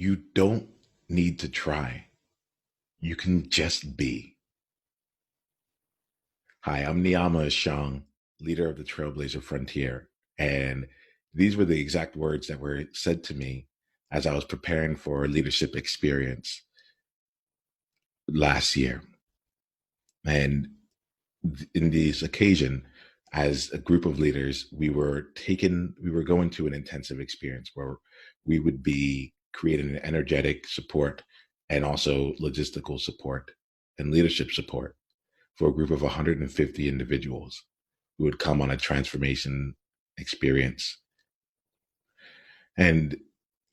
You don't need to try. You can just be. Hi, I'm Niiamahashong, leader of the Trailblazer Frontier. And these were the exact words that were said to me as I was preparing for a leadership experience last year. And in this occasion, as a group of leaders, we were going to an intensive experience where we would be creating an energetic support and also logistical support and leadership support for a group of 150 individuals who would come on a transformation experience. And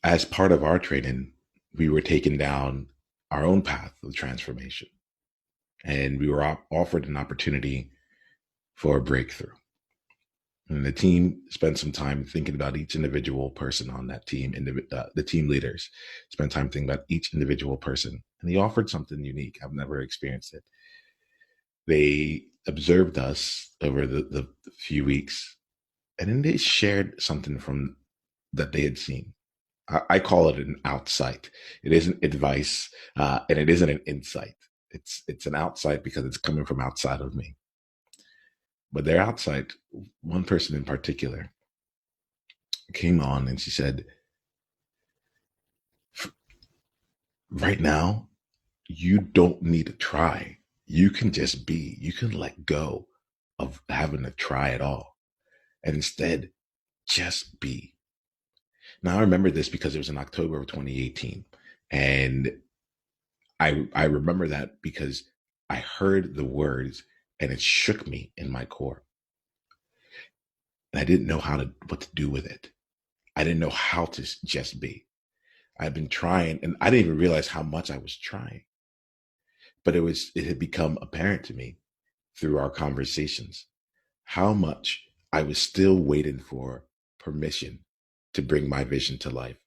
as part of our training, we were taken down our own path of transformation. And we were offered an opportunity for a breakthrough. And the team spent some time thinking about each individual person on that team. The team leaders spent time thinking about each individual person. And they offered something unique. I've never experienced it. They observed us over the few weeks, and then they shared something from that they had seen. I call it an outsight. It isn't advice, and it isn't an insight. It's an outsight because it's coming from outside of me. But their outsight, one person in particular, came on and she said, right now, you don't need to try. You can just be. You can let go of having to try at all. And instead, just be. Now, I remember this because it was in October of 2018. And I remember that because I heard the words and it shook me in my core. And I didn't know what to do with it. I didn't know how to just be. I've been trying, and I didn't even realize how much I was trying. But it had become apparent to me through our conversations how much I was still waiting for permission to bring my vision to life,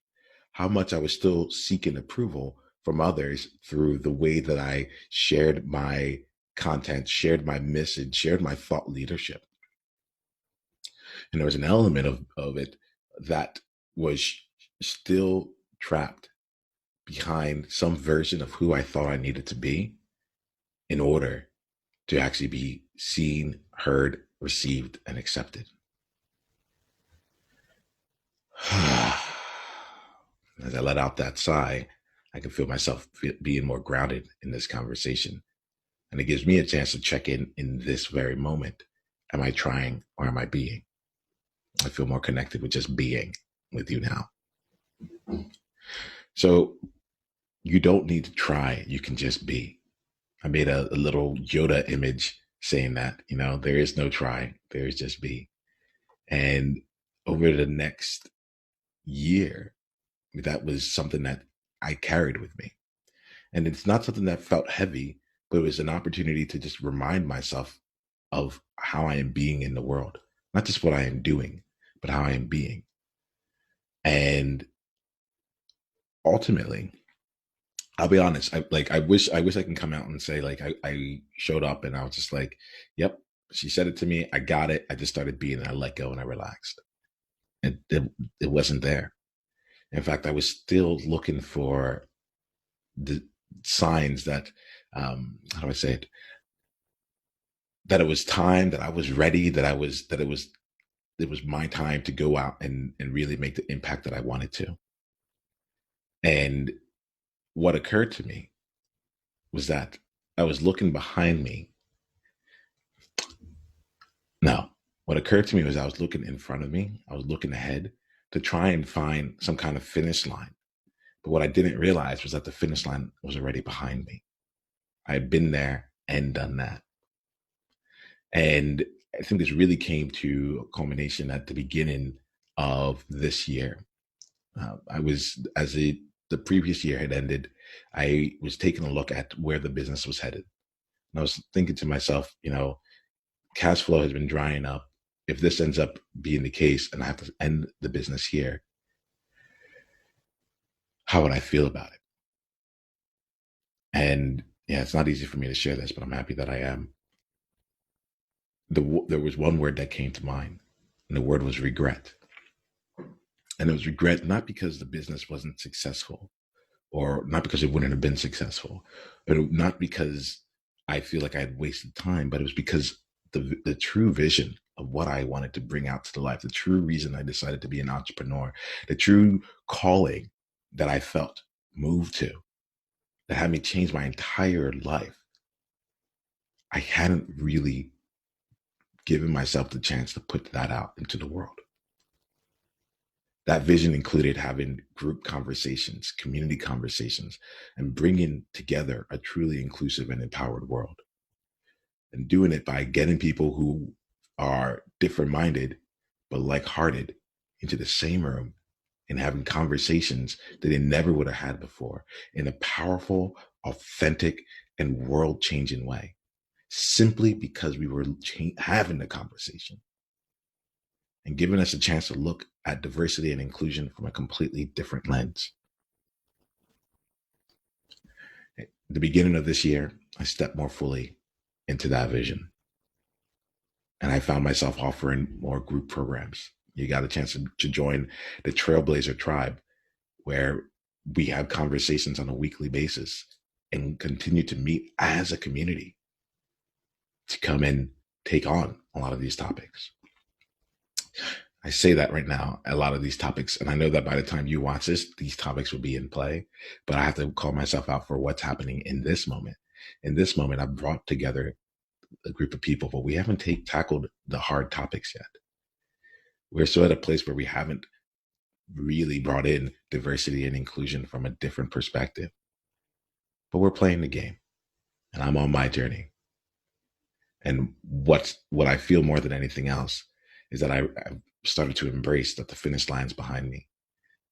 how much I was still seeking approval from others through the way that I shared my content, shared my message, shared my thought leadership. And there was an element of it that was still trapped behind some version of who I thought I needed to be in order to actually be seen, heard, received, and accepted. As I let out that sigh, I can feel myself being more grounded in this conversation. And it gives me a chance to check in this very moment. Am I trying or am I being? I feel more connected with just being with you now. So you don't need to try. You can just be. I made a little Yoda image saying that, there is no try. There is just be. And over the next year, that was something that I carried with me. And it's not something that felt heavy, but it was an opportunity to just remind myself of how I am being in the world. Not just what I am doing, but how I am being. And ultimately, I'll be honest, I wish I can come out and say, I showed up and I was just like, yep, she said it to me. I got it. I just started being, and I let go and I relaxed. And it wasn't there. In fact, I was still looking for the signs that, how do I say it? That it was time, that I was ready, that it was my time to go out and really make the impact that I wanted to. And what occurred to me was that I was looking behind me. No, what occurred to me was I was looking in front of me. I was looking ahead to try and find some kind of finish line. But what I didn't realize was that the finish line was already behind me. I had been there and done that. And I think this really came to a culmination at the beginning of this year. I was, the previous year had ended, I was taking a look at where the business was headed. And I was thinking to myself, cash flow has been drying up. If this ends up being the case and I have to end the business here, how would I feel about it? And yeah, it's not easy for me to share this, but I'm happy that I am. There was one word that came to mind, and the word was regret. And it was regret not because the business wasn't successful, or not because it wouldn't have been successful, but not because I feel like I had wasted time, but it was because the true vision of what I wanted to bring out to the life, the true reason I decided to be an entrepreneur, the true calling that I felt moved to, that had me change my entire life. I hadn't really given myself the chance to put that out into the world. That vision included having group conversations, community conversations, and bringing together a truly inclusive and empowered world. And doing it by getting people who are different minded, but like hearted into the same room and having conversations that they never would have had before in a powerful, authentic, and world changing way, simply because we were having the conversation and giving us a chance to look at diversity and inclusion from a completely different lens. At the beginning of this year, I stepped more fully into that vision. And I found myself offering more group programs. You got a chance to join the Trailblazer Tribe, where we have conversations on a weekly basis and continue to meet as a community to come and take on a lot of these topics. I say that right now, a lot of these topics, and I know that by the time you watch this, these topics will be in play, but I have to call myself out for what's happening in this moment. In this moment, I've brought together a group of people, but we haven't tackled the hard topics yet. We're still at a place where we haven't really brought in diversity and inclusion from a different perspective, but we're playing the game, and I'm on my journey. And what I feel more than anything else is that I've started to embrace that the finish line's behind me.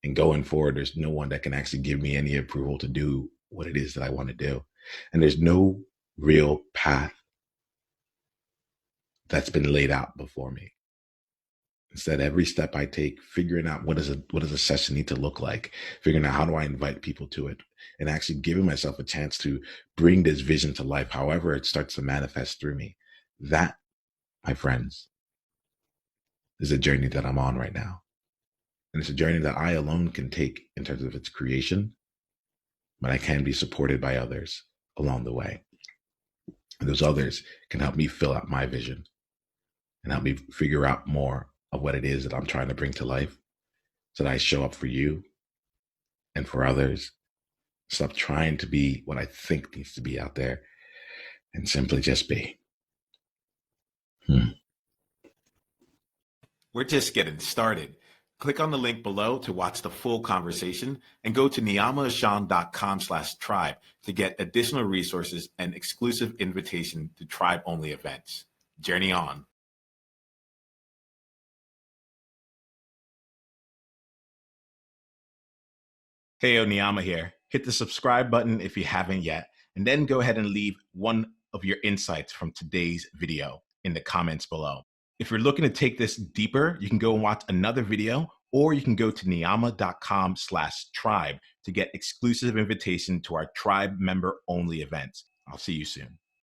And going forward, there's no one that can actually give me any approval to do what it is that I want to do. And there's no real path that's been laid out before me. Instead, every step I take, figuring out what does a session need to look like, figuring out how do I invite people to it, and actually giving myself a chance to bring this vision to life, however it starts to manifest through me. That, my friends, is a journey that I'm on right now. And it's a journey that I alone can take in terms of its creation, but I can be supported by others along the way. And those others can help me fill out my vision and help me figure out more of what it is that I'm trying to bring to life so that I show up for you and for others. Stop trying to be what I think needs to be out there and simply just be. We're just getting started. Click on the link below to watch the full conversation and go to Niiamahashong.com/tribe to get additional resources and exclusive invitation to tribe-only events. Journey on. Hey, Niiamah here. Hit the subscribe button if you haven't yet, and then go ahead and leave one of your insights from today's video in the comments below. If you're looking to take this deeper, you can go and watch another video, or you can go to Niiamah.com/tribe to get exclusive invitation to our tribe member only events. I'll see you soon.